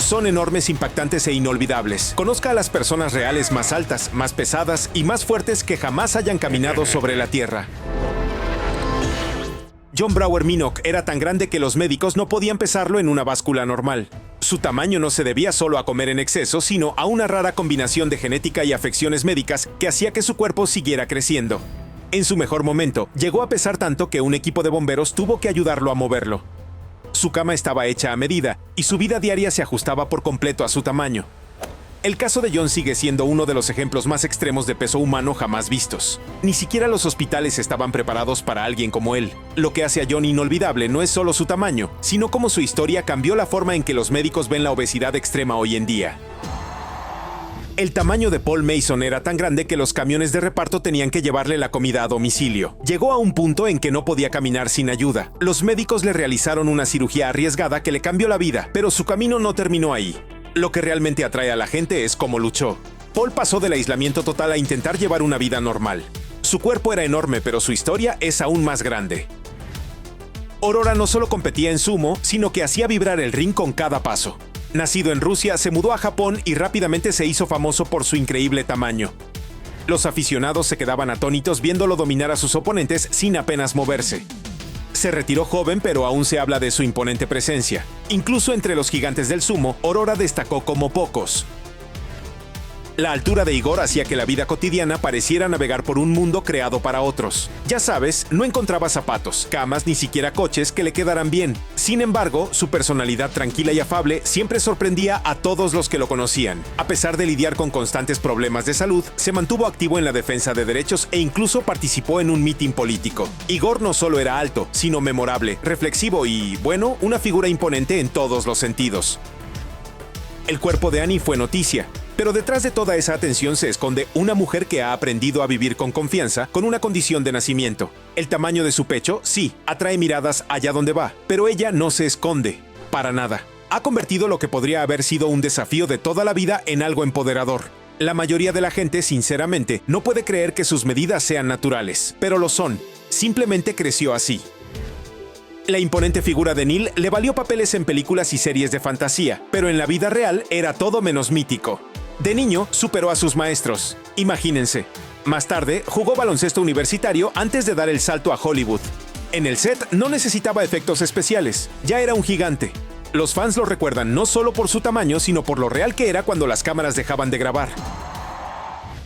Son enormes, impactantes e inolvidables. Conozca a las personas reales más altas, más pesadas y más fuertes que jamás hayan caminado sobre la Tierra. John Brower Minock era tan grande que los médicos no podían pesarlo en una báscula normal. Su tamaño no se debía solo a comer en exceso, sino a una rara combinación de genética y afecciones médicas que hacía que su cuerpo siguiera creciendo. En su mejor momento, llegó a pesar tanto que un equipo de bomberos tuvo que ayudarlo a moverlo. Su cama estaba hecha a medida y su vida diaria se ajustaba por completo a su tamaño. El caso de John sigue siendo uno de los ejemplos más extremos de peso humano jamás vistos. Ni siquiera los hospitales estaban preparados para alguien como él. Lo que hace a John inolvidable no es solo su tamaño, sino cómo su historia cambió la forma en que los médicos ven la obesidad extrema hoy en día. El tamaño de Paul Mason era tan grande que los camiones de reparto tenían que llevarle la comida a domicilio. Llegó a un punto en que no podía caminar sin ayuda. Los médicos le realizaron una cirugía arriesgada que le cambió la vida, pero su camino no terminó ahí. Lo que realmente atrae a la gente es cómo luchó. Paul pasó del aislamiento total a intentar llevar una vida normal. Su cuerpo era enorme, pero su historia es aún más grande. Aurora no solo competía en sumo, sino que hacía vibrar el ring con cada paso. Nacido en Rusia, se mudó a Japón y rápidamente se hizo famoso por su increíble tamaño. Los aficionados se quedaban atónitos viéndolo dominar a sus oponentes sin apenas moverse. Se retiró joven, pero aún se habla de su imponente presencia. Incluso entre los gigantes del sumo, Aurora destacó como pocos. La altura de Igor hacía que la vida cotidiana pareciera navegar por un mundo creado para otros. Ya sabes, no encontraba zapatos, camas ni siquiera coches que le quedaran bien. Sin embargo, su personalidad tranquila y afable siempre sorprendía a todos los que lo conocían. A pesar de lidiar con constantes problemas de salud, se mantuvo activo en la defensa de derechos e incluso participó en un mitin político. Igor no solo era alto, sino memorable, reflexivo y, bueno, una figura imponente en todos los sentidos. El cuerpo de Annie fue noticia. Pero detrás de toda esa atención se esconde una mujer que ha aprendido a vivir con confianza con una condición de nacimiento. El tamaño de su pecho, sí, atrae miradas allá donde va, pero ella no se esconde, para nada. Ha convertido lo que podría haber sido un desafío de toda la vida en algo empoderador. La mayoría de la gente, sinceramente, no puede creer que sus medidas sean naturales, pero lo son. Simplemente creció así. La imponente figura de Neil le valió papeles en películas y series de fantasía, pero en la vida real era todo menos mítico. De niño, superó a sus maestros. Imagínense. Más tarde, jugó baloncesto universitario antes de dar el salto a Hollywood. En el set no necesitaba efectos especiales, ya era un gigante. Los fans lo recuerdan no solo por su tamaño, sino por lo real que era cuando las cámaras dejaban de grabar.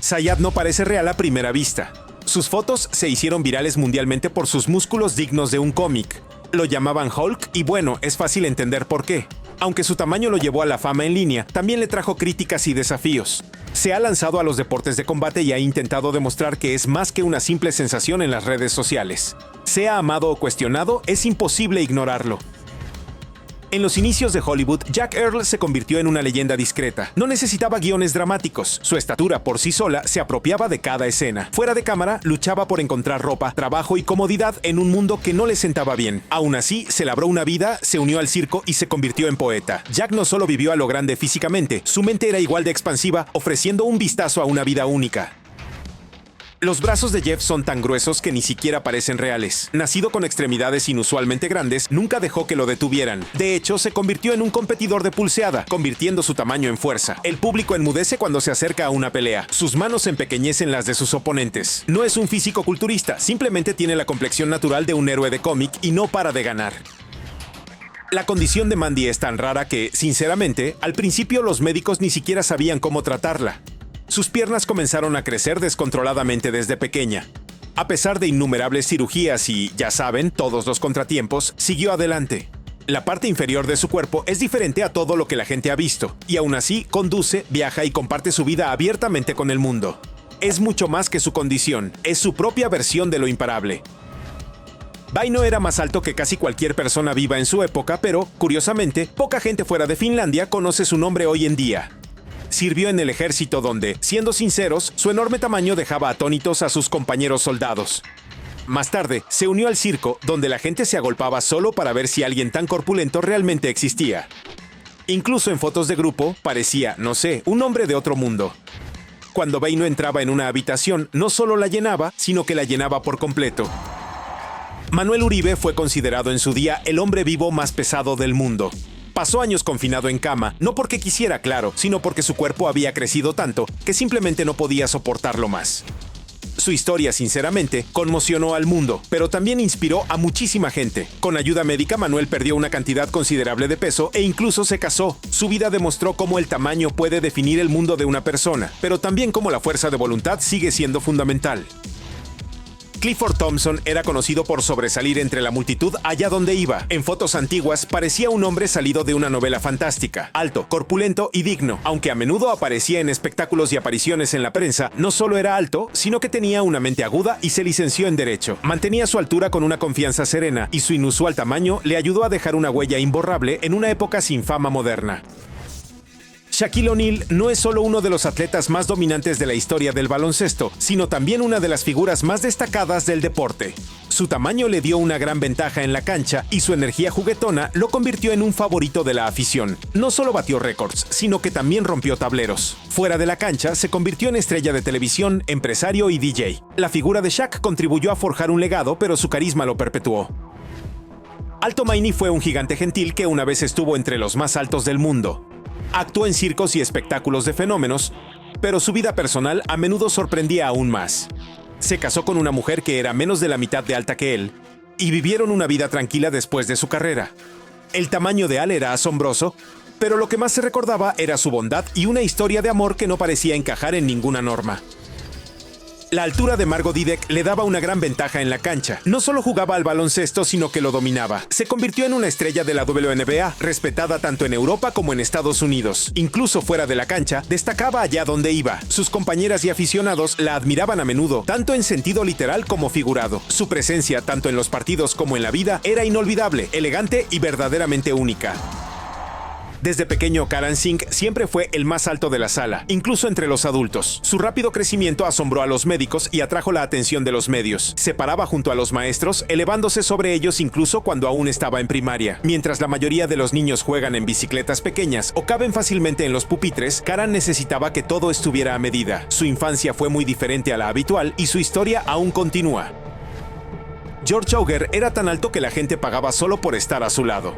Zayat no parece real a primera vista. Sus fotos se hicieron virales mundialmente por sus músculos dignos de un cómic. Lo llamaban Hulk y bueno, es fácil entender por qué. Aunque su tamaño lo llevó a la fama en línea, también le trajo críticas y desafíos. Se ha lanzado a los deportes de combate y ha intentado demostrar que es más que una simple sensación en las redes sociales. Sea amado o cuestionado, es imposible ignorarlo. En los inicios de Hollywood, Jack Earl se convirtió en una leyenda discreta. No necesitaba guiones dramáticos. Su estatura por sí sola se apropiaba de cada escena. Fuera de cámara, luchaba por encontrar ropa, trabajo y comodidad en un mundo que no le sentaba bien. Aún así, se labró una vida, se unió al circo y se convirtió en poeta. Jack no solo vivió a lo grande físicamente, su mente era igual de expansiva, ofreciendo un vistazo a una vida única. Los brazos de Jeff son tan gruesos que ni siquiera parecen reales. Nacido con extremidades inusualmente grandes, nunca dejó que lo detuvieran. De hecho, se convirtió en un competidor de pulseada, convirtiendo su tamaño en fuerza. El público enmudece cuando se acerca a una pelea. Sus manos empequeñecen las de sus oponentes. No es un físico culturista, simplemente tiene la complexión natural de un héroe de cómic y no para de ganar. La condición de Mandy es tan rara que, sinceramente, al principio los médicos ni siquiera sabían cómo tratarla. Sus piernas comenzaron a crecer descontroladamente desde pequeña. A pesar de innumerables cirugías y, ya saben, todos los contratiempos, siguió adelante. La parte inferior de su cuerpo es diferente a todo lo que la gente ha visto, y aún así conduce, viaja y comparte su vida abiertamente con el mundo. Es mucho más que su condición, es su propia versión de lo imparable. Vaino era más alto que casi cualquier persona viva en su época, pero, curiosamente, poca gente fuera de Finlandia conoce su nombre hoy en día. Sirvió en el ejército donde, siendo sinceros, su enorme tamaño dejaba atónitos a sus compañeros soldados. Más tarde, se unió al circo, donde la gente se agolpaba solo para ver si alguien tan corpulento realmente existía. Incluso en fotos de grupo, parecía, no sé, un hombre de otro mundo. Cuando Vaino entraba en una habitación, no solo la llenaba, sino que la llenaba por completo. Manuel Uribe fue considerado en su día el hombre vivo más pesado del mundo. Pasó años confinado en cama, no porque quisiera, claro, sino porque su cuerpo había crecido tanto que simplemente no podía soportarlo más. Su historia, sinceramente, conmocionó al mundo, pero también inspiró a muchísima gente. Con ayuda médica, Manuel perdió una cantidad considerable de peso e incluso se casó. Su vida demostró cómo el tamaño puede definir el mundo de una persona, pero también cómo la fuerza de voluntad sigue siendo fundamental. Clifford Thompson era conocido por sobresalir entre la multitud allá donde iba. En fotos antiguas parecía un hombre salido de una novela fantástica, alto, corpulento y digno. Aunque a menudo aparecía en espectáculos y apariciones en la prensa, no solo era alto, sino que tenía una mente aguda y se licenció en Derecho. Mantenía su altura con una confianza serena y su inusual tamaño le ayudó a dejar una huella imborrable en una época sin fama moderna. Shaquille O'Neal no es solo uno de los atletas más dominantes de la historia del baloncesto, sino también una de las figuras más destacadas del deporte. Su tamaño le dio una gran ventaja en la cancha y su energía juguetona lo convirtió en un favorito de la afición. No solo batió récords, sino que también rompió tableros. Fuera de la cancha, se convirtió en estrella de televisión, empresario y DJ. La figura de Shaq contribuyó a forjar un legado, pero su carisma lo perpetuó. Alto Maini fue un gigante gentil que una vez estuvo entre los más altos del mundo. Actuó en circos y espectáculos de fenómenos, pero su vida personal a menudo sorprendía aún más. Se casó con una mujer que era menos de la mitad de alta que él, y vivieron una vida tranquila después de su carrera. El tamaño de Al era asombroso, pero lo que más se recordaba era su bondad y una historia de amor que no parecía encajar en ninguna norma. La altura de Margot Didek le daba una gran ventaja en la cancha. No solo jugaba al baloncesto, sino que lo dominaba. Se convirtió en una estrella de la WNBA, respetada tanto en Europa como en Estados Unidos. Incluso fuera de la cancha, destacaba allá donde iba. Sus compañeras y aficionados la admiraban a menudo, tanto en sentido literal como figurado. Su presencia, tanto en los partidos como en la vida, era inolvidable, elegante y verdaderamente única. Desde pequeño, Karan Singh siempre fue el más alto de la sala, incluso entre los adultos. Su rápido crecimiento asombró a los médicos y atrajo la atención de los medios. Se paraba junto a los maestros, elevándose sobre ellos incluso cuando aún estaba en primaria. Mientras la mayoría de los niños juegan en bicicletas pequeñas o caben fácilmente en los pupitres, Karan necesitaba que todo estuviera a medida. Su infancia fue muy diferente a la habitual y su historia aún continúa. George Auger era tan alto que la gente pagaba solo por estar a su lado.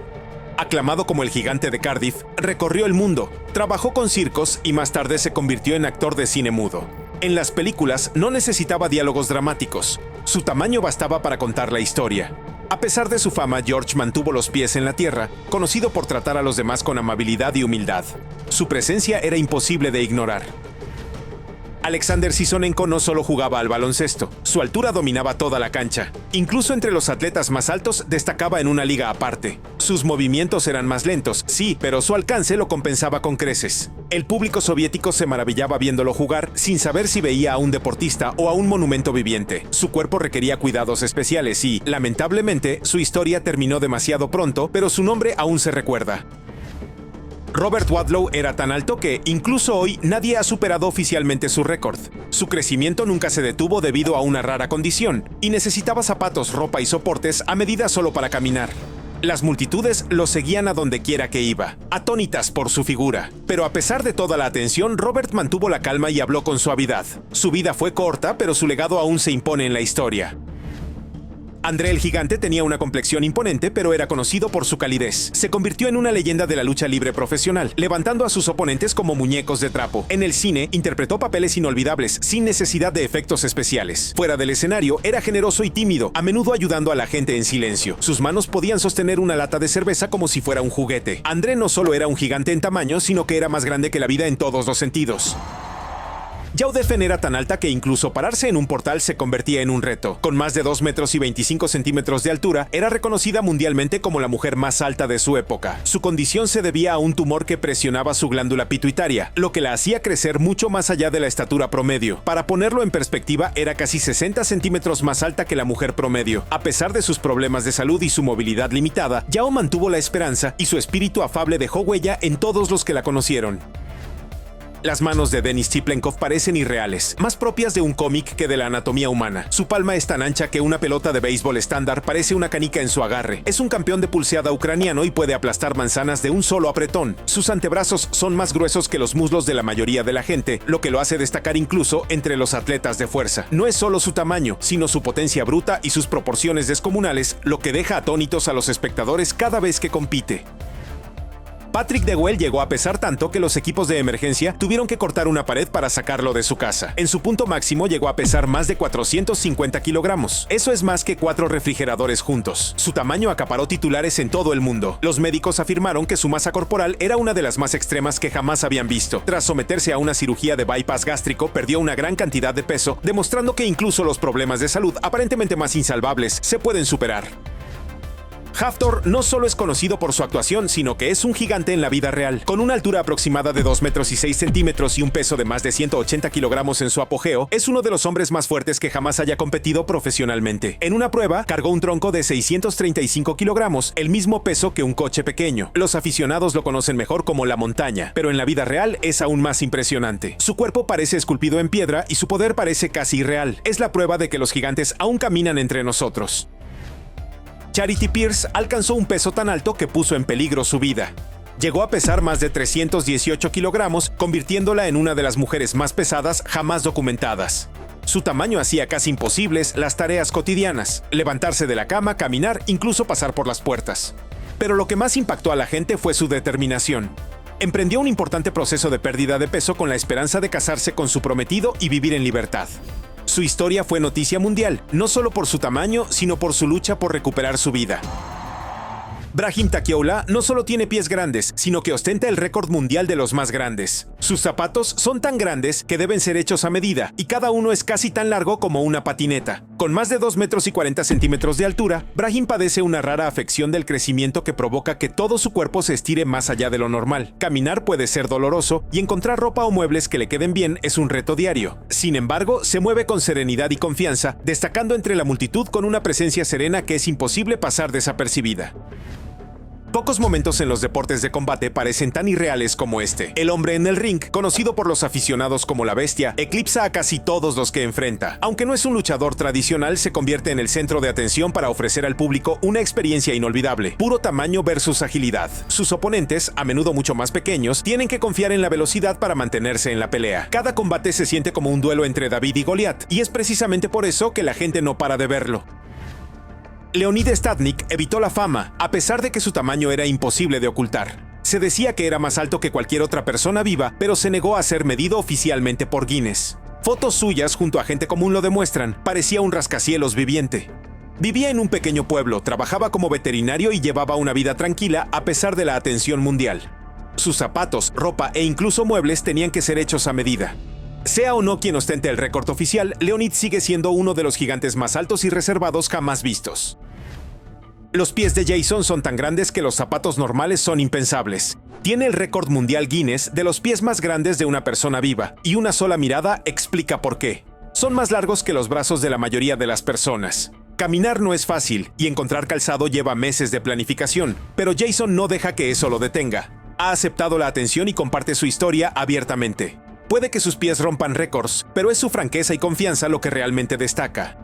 Aclamado como el gigante de Cardiff, recorrió el mundo, trabajó con circos y más tarde se convirtió en actor de cine mudo. En las películas no necesitaba diálogos dramáticos, su tamaño bastaba para contar la historia. A pesar de su fama, George mantuvo los pies en la tierra, conocido por tratar a los demás con amabilidad y humildad. Su presencia era imposible de ignorar. Alexander Sissonenko no solo jugaba al baloncesto, su altura dominaba toda la cancha. Incluso entre los atletas más altos destacaba en una liga aparte. Sus movimientos eran más lentos, sí, pero su alcance lo compensaba con creces. El público soviético se maravillaba viéndolo jugar sin saber si veía a un deportista o a un monumento viviente. Su cuerpo requería cuidados especiales y, lamentablemente, su historia terminó demasiado pronto, pero su nombre aún se recuerda. Robert Wadlow era tan alto que, incluso hoy, nadie ha superado oficialmente su récord. Su crecimiento nunca se detuvo debido a una rara condición, y necesitaba zapatos, ropa y soportes a medida solo para caminar. Las multitudes lo seguían a donde quiera que iba, atónitas por su figura. Pero a pesar de toda la atención, Robert mantuvo la calma y habló con suavidad. Su vida fue corta, pero su legado aún se impone en la historia. André el Gigante tenía una complexión imponente, pero era conocido por su calidez. Se convirtió en una leyenda de la lucha libre profesional, levantando a sus oponentes como muñecos de trapo. En el cine, interpretó papeles inolvidables, sin necesidad de efectos especiales. Fuera del escenario, era generoso y tímido, a menudo ayudando a la gente en silencio. Sus manos podían sostener una lata de cerveza como si fuera un juguete. André no solo era un gigante en tamaño, sino que era más grande que la vida en todos los sentidos. Yao Defen era tan alta que incluso pararse en un portal se convertía en un reto. Con más de 2 metros y 25 centímetros de altura, era reconocida mundialmente como la mujer más alta de su época. Su condición se debía a un tumor que presionaba su glándula pituitaria, lo que la hacía crecer mucho más allá de la estatura promedio. Para ponerlo en perspectiva, era casi 60 centímetros más alta que la mujer promedio. A pesar de sus problemas de salud y su movilidad limitada, Yao mantuvo la esperanza y su espíritu afable dejó huella en todos los que la conocieron. Las manos de Denis Chiplenkov parecen irreales, más propias de un cómic que de la anatomía humana. Su palma es tan ancha que una pelota de béisbol estándar parece una canica en su agarre. Es un campeón de pulseada ucraniano y puede aplastar manzanas de un solo apretón. Sus antebrazos son más gruesos que los muslos de la mayoría de la gente, lo que lo hace destacar incluso entre los atletas de fuerza. No es solo su tamaño, sino su potencia bruta y sus proporciones descomunales, lo que deja atónitos a los espectadores cada vez que compite. Patrick DeWell llegó a pesar tanto que los equipos de emergencia tuvieron que cortar una pared para sacarlo de su casa. En su punto máximo llegó a pesar más de 450 kilogramos. Eso es más que 4 refrigeradores juntos. Su tamaño acaparó titulares en todo el mundo. Los médicos afirmaron que su masa corporal era una de las más extremas que jamás habían visto. Tras someterse a una cirugía de bypass gástrico, perdió una gran cantidad de peso, demostrando que incluso los problemas de salud aparentemente más insalvables se pueden superar. Hafthor no solo es conocido por su actuación, sino que es un gigante en la vida real. Con una altura aproximada de 2 metros y 6 centímetros y un peso de más de 180 kilogramos en su apogeo, es uno de los hombres más fuertes que jamás haya competido profesionalmente. En una prueba, cargó un tronco de 635 kilogramos, el mismo peso que un coche pequeño. Los aficionados lo conocen mejor como la montaña, pero en la vida real es aún más impresionante. Su cuerpo parece esculpido en piedra y su poder parece casi irreal. Es la prueba de que los gigantes aún caminan entre nosotros. Charity Pierce alcanzó un peso tan alto que puso en peligro su vida. Llegó a pesar más de 318 kilogramos, convirtiéndola en una de las mujeres más pesadas jamás documentadas. Su tamaño hacía casi imposibles las tareas cotidianas: levantarse de la cama, caminar, incluso pasar por las puertas. Pero lo que más impactó a la gente fue su determinación. Emprendió un importante proceso de pérdida de peso con la esperanza de casarse con su prometido y vivir en libertad. Su historia fue noticia mundial, no solo por su tamaño, sino por su lucha por recuperar su vida. Brahim Takiola no solo tiene pies grandes, sino que ostenta el récord mundial de los más grandes. Sus zapatos son tan grandes que deben ser hechos a medida, y cada uno es casi tan largo como una patineta. Con más de 2 metros y 40 centímetros de altura, Brahim padece una rara afección del crecimiento que provoca que todo su cuerpo se estire más allá de lo normal. Caminar puede ser doloroso, y encontrar ropa o muebles que le queden bien es un reto diario. Sin embargo, se mueve con serenidad y confianza, destacando entre la multitud con una presencia serena que es imposible pasar desapercibida. Pocos momentos en los deportes de combate parecen tan irreales como este. El hombre en el ring, conocido por los aficionados como la bestia, eclipsa a casi todos los que enfrenta. Aunque no es un luchador tradicional, se convierte en el centro de atención para ofrecer al público una experiencia inolvidable. Puro tamaño versus agilidad. Sus oponentes, a menudo mucho más pequeños, tienen que confiar en la velocidad para mantenerse en la pelea. Cada combate se siente como un duelo entre David y Goliat, y es precisamente por eso que la gente no para de verlo. Leonid Stadnik evitó la fama, a pesar de que su tamaño era imposible de ocultar. Se decía que era más alto que cualquier otra persona viva, pero se negó a ser medido oficialmente por Guinness. Fotos suyas junto a gente común lo demuestran, parecía un rascacielos viviente. Vivía en un pequeño pueblo, trabajaba como veterinario y llevaba una vida tranquila a pesar de la atención mundial. Sus zapatos, ropa e incluso muebles tenían que ser hechos a medida. Sea o no quien ostente el récord oficial, Leonid sigue siendo uno de los gigantes más altos y reservados jamás vistos. Los pies de Jason son tan grandes que los zapatos normales son impensables. Tiene el récord mundial Guinness de los pies más grandes de una persona viva, y una sola mirada explica por qué. Son más largos que los brazos de la mayoría de las personas. Caminar no es fácil, y encontrar calzado lleva meses de planificación, pero Jason no deja que eso lo detenga. Ha aceptado la atención y comparte su historia abiertamente. Puede que sus pies rompan récords, pero es su franqueza y confianza lo que realmente destaca.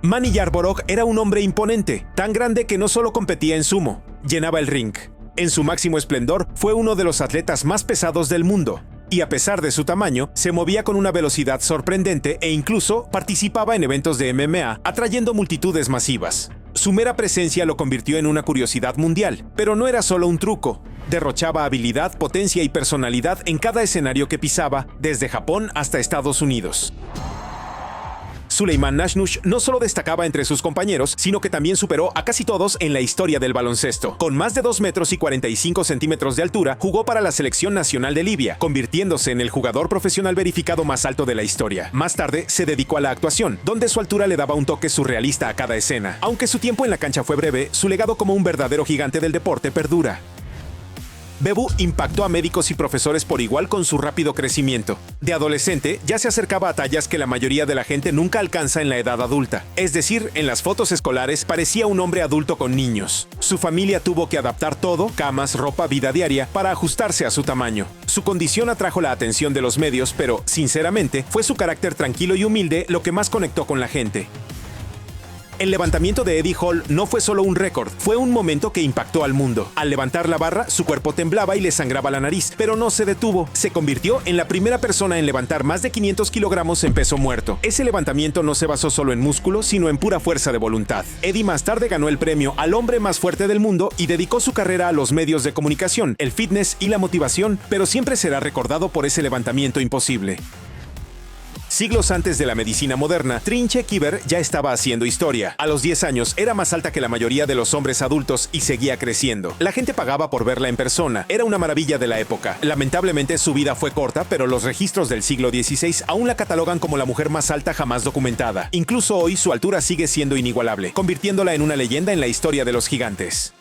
Manny Yarborog era un hombre imponente, tan grande que no solo competía en sumo, llenaba el ring. En su máximo esplendor, fue uno de los atletas más pesados del mundo, y a pesar de su tamaño, se movía con una velocidad sorprendente e incluso participaba en eventos de MMA, atrayendo multitudes masivas. Su mera presencia lo convirtió en una curiosidad mundial, pero no era solo un truco. Derrochaba habilidad, potencia y personalidad en cada escenario que pisaba, desde Japón hasta Estados Unidos. Suleiman Nashnush no solo destacaba entre sus compañeros, sino que también superó a casi todos en la historia del baloncesto. Con más de 2 metros y 45 centímetros de altura, jugó para la selección nacional de Libia, convirtiéndose en el jugador profesional verificado más alto de la historia. Más tarde, se dedicó a la actuación, donde su altura le daba un toque surrealista a cada escena. Aunque su tiempo en la cancha fue breve, su legado como un verdadero gigante del deporte perdura. Bebu impactó a médicos y profesores por igual con su rápido crecimiento. De adolescente, ya se acercaba a tallas que la mayoría de la gente nunca alcanza en la edad adulta. Es decir, en las fotos escolares parecía un hombre adulto con niños. Su familia tuvo que adaptar todo, camas, ropa, vida diaria, para ajustarse a su tamaño. Su condición atrajo la atención de los medios, pero, sinceramente, fue su carácter tranquilo y humilde lo que más conectó con la gente. El levantamiento de Eddie Hall no fue solo un récord, fue un momento que impactó al mundo. Al levantar la barra, su cuerpo temblaba y le sangraba la nariz, pero no se detuvo. Se convirtió en la primera persona en levantar más de 500 kilogramos en peso muerto. Ese levantamiento no se basó solo en músculo, sino en pura fuerza de voluntad. Eddie más tarde ganó el premio al hombre más fuerte del mundo y dedicó su carrera a los medios de comunicación, el fitness y la motivación, pero siempre será recordado por ese levantamiento imposible. Siglos antes de la medicina moderna, Trinche Kiber ya estaba haciendo historia. A los 10 años era más alta que la mayoría de los hombres adultos y seguía creciendo. La gente pagaba por verla en persona. Era una maravilla de la época. Lamentablemente su vida fue corta, pero los registros del siglo XVI aún la catalogan como la mujer más alta jamás documentada. Incluso hoy su altura sigue siendo inigualable, convirtiéndola en una leyenda en la historia de los gigantes.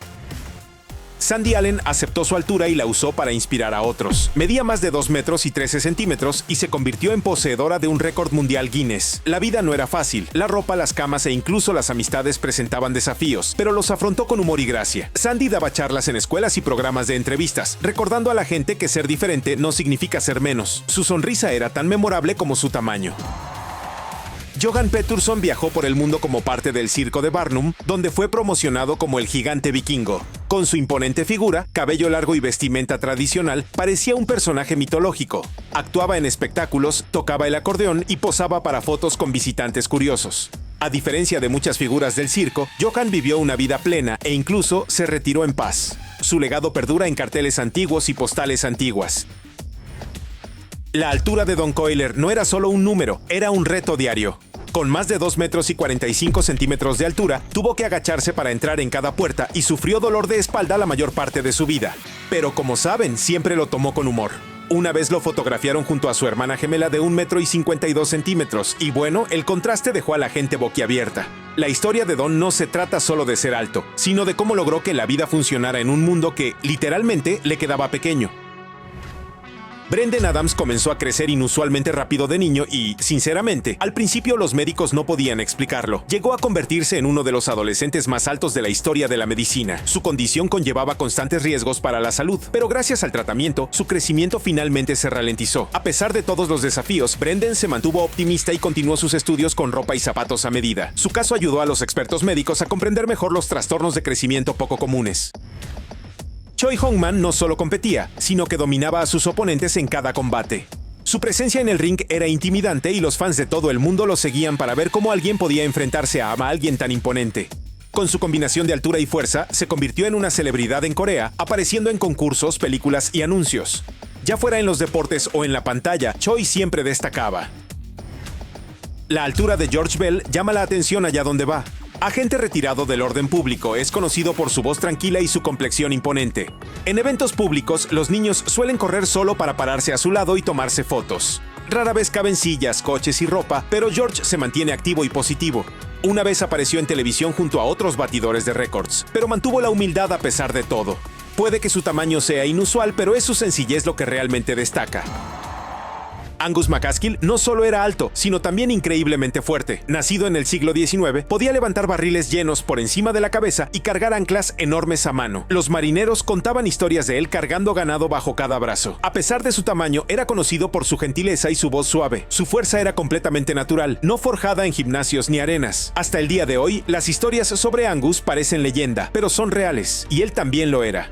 Sandy Allen aceptó su altura y la usó para inspirar a otros. Medía más de 2 metros y 13 centímetros y se convirtió en poseedora de un récord mundial Guinness. La vida no era fácil. La ropa, las camas e incluso las amistades presentaban desafíos, pero los afrontó con humor y gracia. Sandy daba charlas en escuelas y programas de entrevistas, recordando a la gente que ser diferente no significa ser menos. Su sonrisa era tan memorable como su tamaño. Johan Pettersson viajó por el mundo como parte del circo de Barnum, donde fue promocionado como el gigante vikingo. Con su imponente figura, cabello largo y vestimenta tradicional, parecía un personaje mitológico. Actuaba en espectáculos, tocaba el acordeón y posaba para fotos con visitantes curiosos. A diferencia de muchas figuras del circo, Johan vivió una vida plena e incluso se retiró en paz. Su legado perdura en carteles antiguos y postales antiguas. La altura de Don Coiler no era solo un número, era un reto diario. Con más de 2 metros y 45 centímetros de altura, tuvo que agacharse para entrar en cada puerta y sufrió dolor de espalda la mayor parte de su vida. Pero como saben, siempre lo tomó con humor. Una vez lo fotografiaron junto a su hermana gemela de 1 metro y 52 centímetros, y bueno, el contraste dejó a la gente boquiabierta. La historia de Don no se trata solo de ser alto, sino de cómo logró que la vida funcionara en un mundo que, literalmente, le quedaba pequeño. Brendan Adams comenzó a crecer inusualmente rápido de niño y, sinceramente, al principio los médicos no podían explicarlo. Llegó a convertirse en uno de los adolescentes más altos de la historia de la medicina. Su condición conllevaba constantes riesgos para la salud, pero gracias al tratamiento, su crecimiento finalmente se ralentizó. A pesar de todos los desafíos, Brendan se mantuvo optimista y continuó sus estudios con ropa y zapatos a medida. Su caso ayudó a los expertos médicos a comprender mejor los trastornos de crecimiento poco comunes. Choi Hong-man no solo competía, sino que dominaba a sus oponentes en cada combate. Su presencia en el ring era intimidante y los fans de todo el mundo lo seguían para ver cómo alguien podía enfrentarse a alguien tan imponente. Con su combinación de altura y fuerza, se convirtió en una celebridad en Corea, apareciendo en concursos, películas y anuncios. Ya fuera en los deportes o en la pantalla, Choi siempre destacaba. La altura de George Bell llama la atención allá donde va. Agente retirado del orden público, es conocido por su voz tranquila y su complexión imponente. En eventos públicos, los niños suelen correr solo para pararse a su lado y tomarse fotos. Rara vez caben sillas, coches y ropa, pero George se mantiene activo y positivo. Una vez apareció en televisión junto a otros batidores de récords, pero mantuvo la humildad a pesar de todo. Puede que su tamaño sea inusual, pero es su sencillez lo que realmente destaca. Angus MacAskill no solo era alto, sino también increíblemente fuerte. Nacido en el siglo XIX, podía levantar barriles llenos por encima de la cabeza y cargar anclas enormes a mano. Los marineros contaban historias de él cargando ganado bajo cada brazo. A pesar de su tamaño, era conocido por su gentileza y su voz suave. Su fuerza era completamente natural, no forjada en gimnasios ni arenas. Hasta el día de hoy, las historias sobre Angus parecen leyenda, pero son reales, y él también lo era.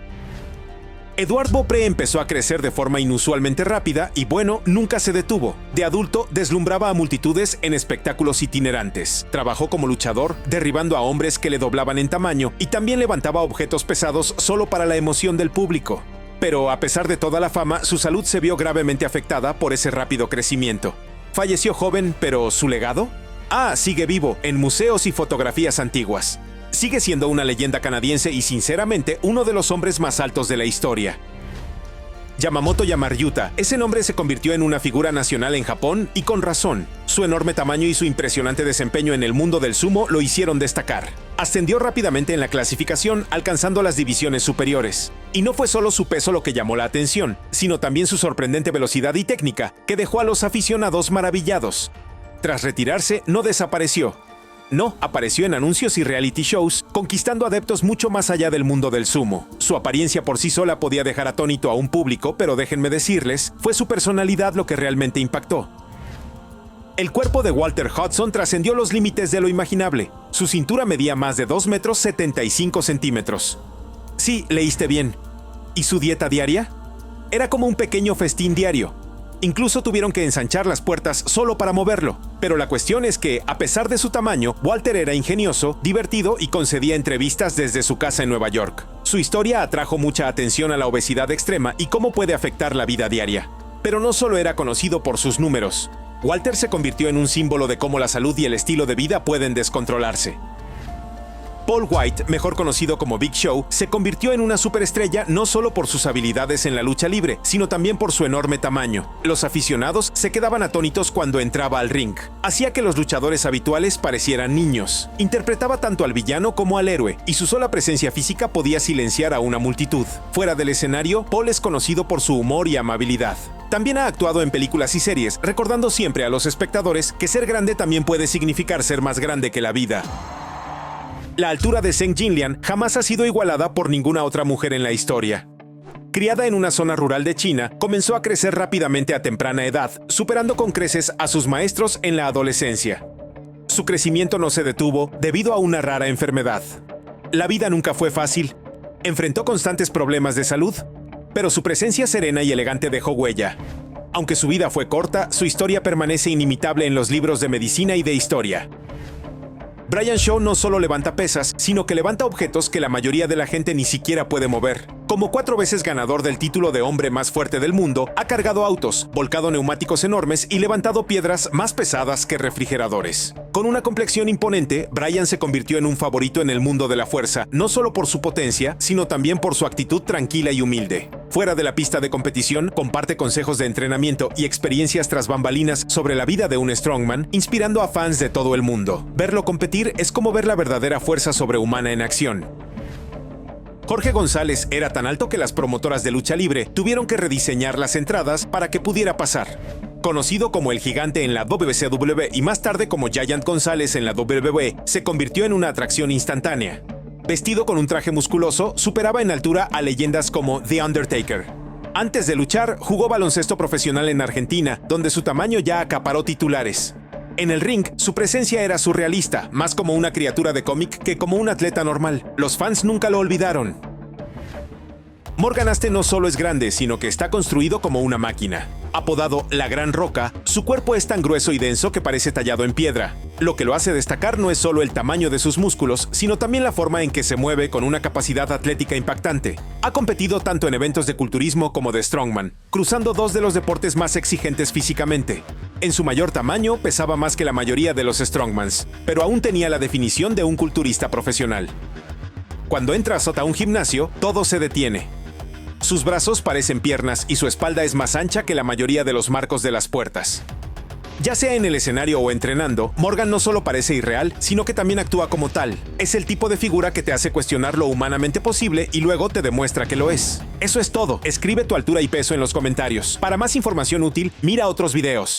Edward Beaupré empezó a crecer de forma inusualmente rápida y bueno, nunca se detuvo. De adulto, deslumbraba a multitudes en espectáculos itinerantes. Trabajó como luchador, derribando a hombres que le doblaban en tamaño y también levantaba objetos pesados solo para la emoción del público. Pero a pesar de toda la fama, su salud se vio gravemente afectada por ese rápido crecimiento. Falleció joven, pero ¿su legado? Sigue vivo en museos y fotografías antiguas. Sigue siendo una leyenda canadiense y sinceramente uno de los hombres más altos de la historia. Yamamoto Yamaryuta, ese nombre se convirtió en una figura nacional en Japón y con razón. Su enorme tamaño y su impresionante desempeño en el mundo del sumo lo hicieron destacar. Ascendió rápidamente en la clasificación, alcanzando las divisiones superiores. Y no fue solo su peso lo que llamó la atención, sino también su sorprendente velocidad y técnica, que dejó a los aficionados maravillados. Tras retirarse, no desapareció. No, apareció en anuncios y reality shows, conquistando adeptos mucho más allá del mundo del sumo. Su apariencia por sí sola podía dejar atónito a un público, pero déjenme decirles, fue su personalidad lo que realmente impactó. El cuerpo de Walter Hudson trascendió los límites de lo imaginable. Su cintura medía más de 2 metros 75 centímetros. Sí, leíste bien. ¿Y su dieta diaria? Era como un pequeño festín diario. Incluso tuvieron que ensanchar las puertas solo para moverlo. Pero la cuestión es que, a pesar de su tamaño, Walter era ingenioso, divertido y concedía entrevistas desde su casa en Nueva York. Su historia atrajo mucha atención a la obesidad extrema y cómo puede afectar la vida diaria. Pero no solo era conocido por sus números. Walter se convirtió en un símbolo de cómo la salud y el estilo de vida pueden descontrolarse. Paul White, mejor conocido como Big Show, se convirtió en una superestrella no solo por sus habilidades en la lucha libre, sino también por su enorme tamaño. Los aficionados se quedaban atónitos cuando entraba al ring. Hacía que los luchadores habituales parecieran niños. Interpretaba tanto al villano como al héroe, y su sola presencia física podía silenciar a una multitud. Fuera del escenario, Paul es conocido por su humor y amabilidad. También ha actuado en películas y series, recordando siempre a los espectadores que ser grande también puede significar ser más grande que la vida. La altura de Zheng Jinliang jamás ha sido igualada por ninguna otra mujer en la historia. Criada en una zona rural de China, comenzó a crecer rápidamente a temprana edad, superando con creces a sus maestros en la adolescencia. Su crecimiento no se detuvo debido a una rara enfermedad. La vida nunca fue fácil. Enfrentó constantes problemas de salud, pero su presencia serena y elegante dejó huella. Aunque su vida fue corta, su historia permanece inimitable en los libros de medicina y de historia. Brian Shaw no solo levanta pesas, sino que levanta objetos que la mayoría de la gente ni siquiera puede mover. Como 4 veces ganador del título de hombre más fuerte del mundo, ha cargado autos, volcado neumáticos enormes y levantado piedras más pesadas que refrigeradores. Con una complexión imponente, Brian se convirtió en un favorito en el mundo de la fuerza, no solo por su potencia, sino también por su actitud tranquila y humilde. Fuera de la pista de competición, comparte consejos de entrenamiento y experiencias tras bambalinas sobre la vida de un strongman, inspirando a fans de todo el mundo. Verlo competir es como ver la verdadera fuerza sobrehumana en acción. Jorge González era tan alto que las promotoras de lucha libre tuvieron que rediseñar las entradas para que pudiera pasar. Conocido como el gigante en la WCW y más tarde como Giant González en la WWE, se convirtió en una atracción instantánea. Vestido con un traje musculoso, superaba en altura a leyendas como The Undertaker. Antes de luchar, jugó baloncesto profesional en Argentina, donde su tamaño ya acaparó titulares. En el ring, su presencia era surrealista, más como una criatura de cómic que como un atleta normal. Los fans nunca lo olvidaron. Morgan Aste no solo es grande, sino que está construido como una máquina. Apodado La Gran Roca, su cuerpo es tan grueso y denso que parece tallado en piedra. Lo que lo hace destacar no es solo el tamaño de sus músculos, sino también la forma en que se mueve con una capacidad atlética impactante. Ha competido tanto en eventos de culturismo como de strongman, cruzando 2 de los deportes más exigentes físicamente. En su mayor tamaño, pesaba más que la mayoría de los strongmans, pero aún tenía la definición de un culturista profesional. Cuando entras a un gimnasio, todo se detiene. Sus brazos parecen piernas y su espalda es más ancha que la mayoría de los marcos de las puertas. Ya sea en el escenario o entrenando, Morgan no solo parece irreal, sino que también actúa como tal. Es el tipo de figura que te hace cuestionar lo humanamente posible y luego te demuestra que lo es. Eso es todo. Escribe tu altura y peso en los comentarios. Para más información útil, mira otros videos.